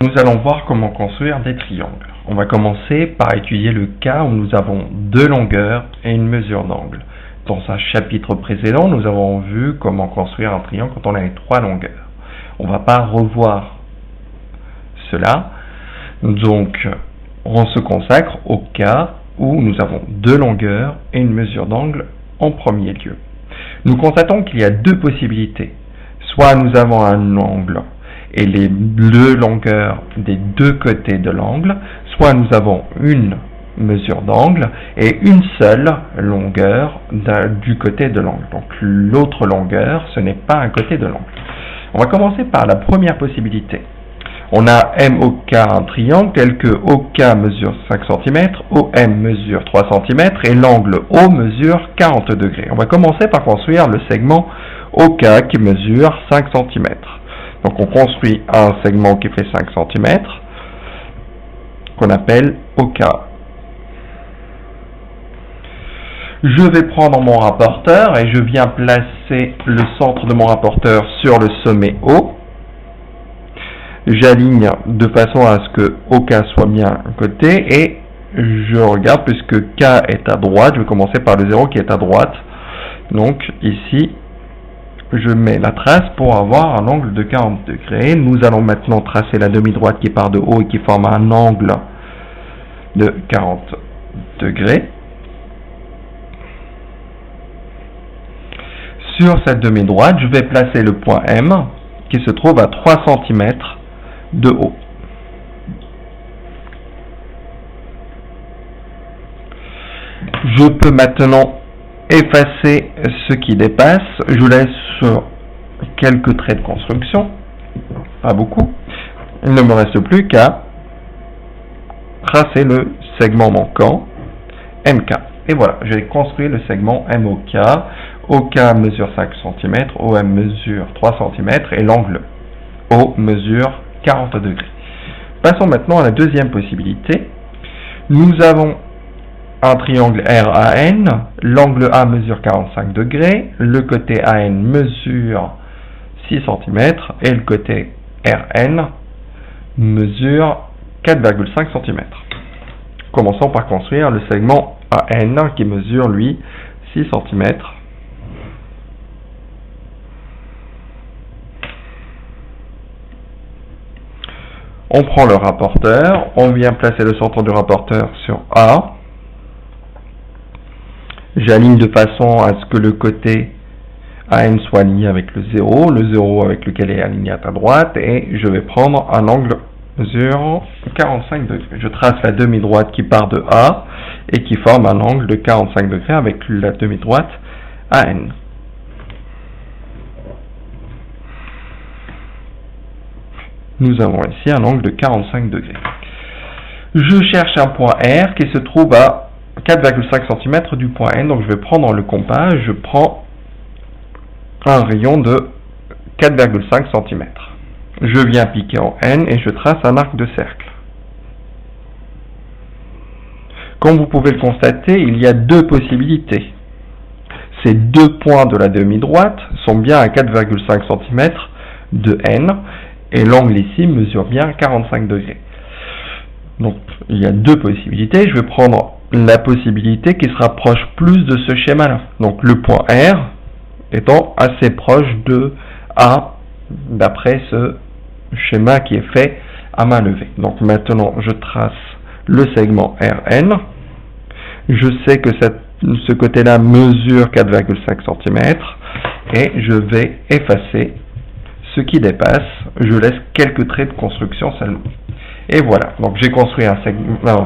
Nous allons voir comment construire des triangles. On va commencer par étudier le cas où nous avons deux longueurs et une mesure d'angle. Dans un chapitre précédent, nous avons vu comment construire un triangle quand on a les trois longueurs. On ne va pas revoir cela, donc on se consacre au cas où nous avons deux longueurs et une mesure d'angle en premier lieu. Nous constatons qu'il y a deux possibilités. Soit nous avons un angle et les deux longueurs des deux côtés de l'angle, soit nous avons une mesure d'angle et une seule longueur du côté de l'angle. Donc l'autre longueur, ce n'est pas un côté de l'angle. On va commencer par la première possibilité. On a MOK, un triangle tel que OK mesure 5 cm, OM mesure 3 cm et l'angle O mesure 40 degrés. On va commencer par construire le segment OK qui mesure 5 cm. Donc on construit un segment qui fait 5 cm, qu'on appelle OK. Je vais prendre mon rapporteur et je viens placer le centre de mon rapporteur sur le sommet O. J'aligne de façon à ce que OK soit bien à côté et je regarde puisque K est à droite, je vais commencer par le 0 qui est à droite. Donc ici, je mets la trace pour avoir un angle de 40 degrés. Nous allons maintenant tracer la demi-droite qui part de haut et qui forme un angle de 40 degrés. Sur cette demi-droite, je vais placer le point M qui se trouve à 3 cm de haut. Je peux maintenant effacer ce qui dépasse. Je laisse quelques traits de construction, pas beaucoup. Il ne me reste plus qu'à tracer le segment manquant, MK. Et voilà, j'ai construit le segment MOK. OK mesure 5 cm, OM mesure 3 cm et l'angle O mesure 40 degrés. Passons maintenant à la deuxième possibilité. Nous avons un triangle RAN, l'angle A mesure 45 degrés, le côté AN mesure 6 cm et le côté RN mesure 4,5 cm. Commençons par construire le segment AN qui mesure lui 6 cm. On prend le rapporteur, on vient placer le centre du rapporteur sur A. J'aligne de façon à ce que le côté AN soit aligné avec le 0 avec lequel est aligné à ta droite, et je vais prendre un angle mesurant 45 degrés. Je trace la demi-droite qui part de A et qui forme un angle de 45 degrés avec la demi-droite AN. Nous avons ici un angle de 45 degrés. Je cherche un point R qui se trouve à 4,5 cm du point N, donc je vais prendre le compas, je prends un rayon de 4,5 cm. Je viens piquer en N et je trace un arc de cercle. Comme vous pouvez le constater, il y a deux possibilités. Ces deux points de la demi-droite sont bien à 4,5 cm de N, et l'angle ici mesure bien 45 degrés. Donc il y a deux possibilités. Je vais prendre la possibilité qui se rapproche plus de ce schéma-là. Donc le point R étant assez proche de A d'après ce schéma qui est fait à main levée. Donc maintenant je trace le segment RN. Je sais que ce côté-là mesure 4,5 cm et je vais effacer ce qui dépasse, je laisse quelques traits de construction seulement. Et voilà, donc j'ai construit un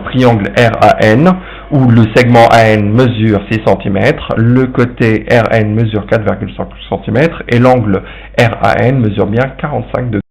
triangle RAN où le segment AN mesure 6 cm, le côté RN mesure 4,5 cm et l'angle RAN mesure bien 45 degrés.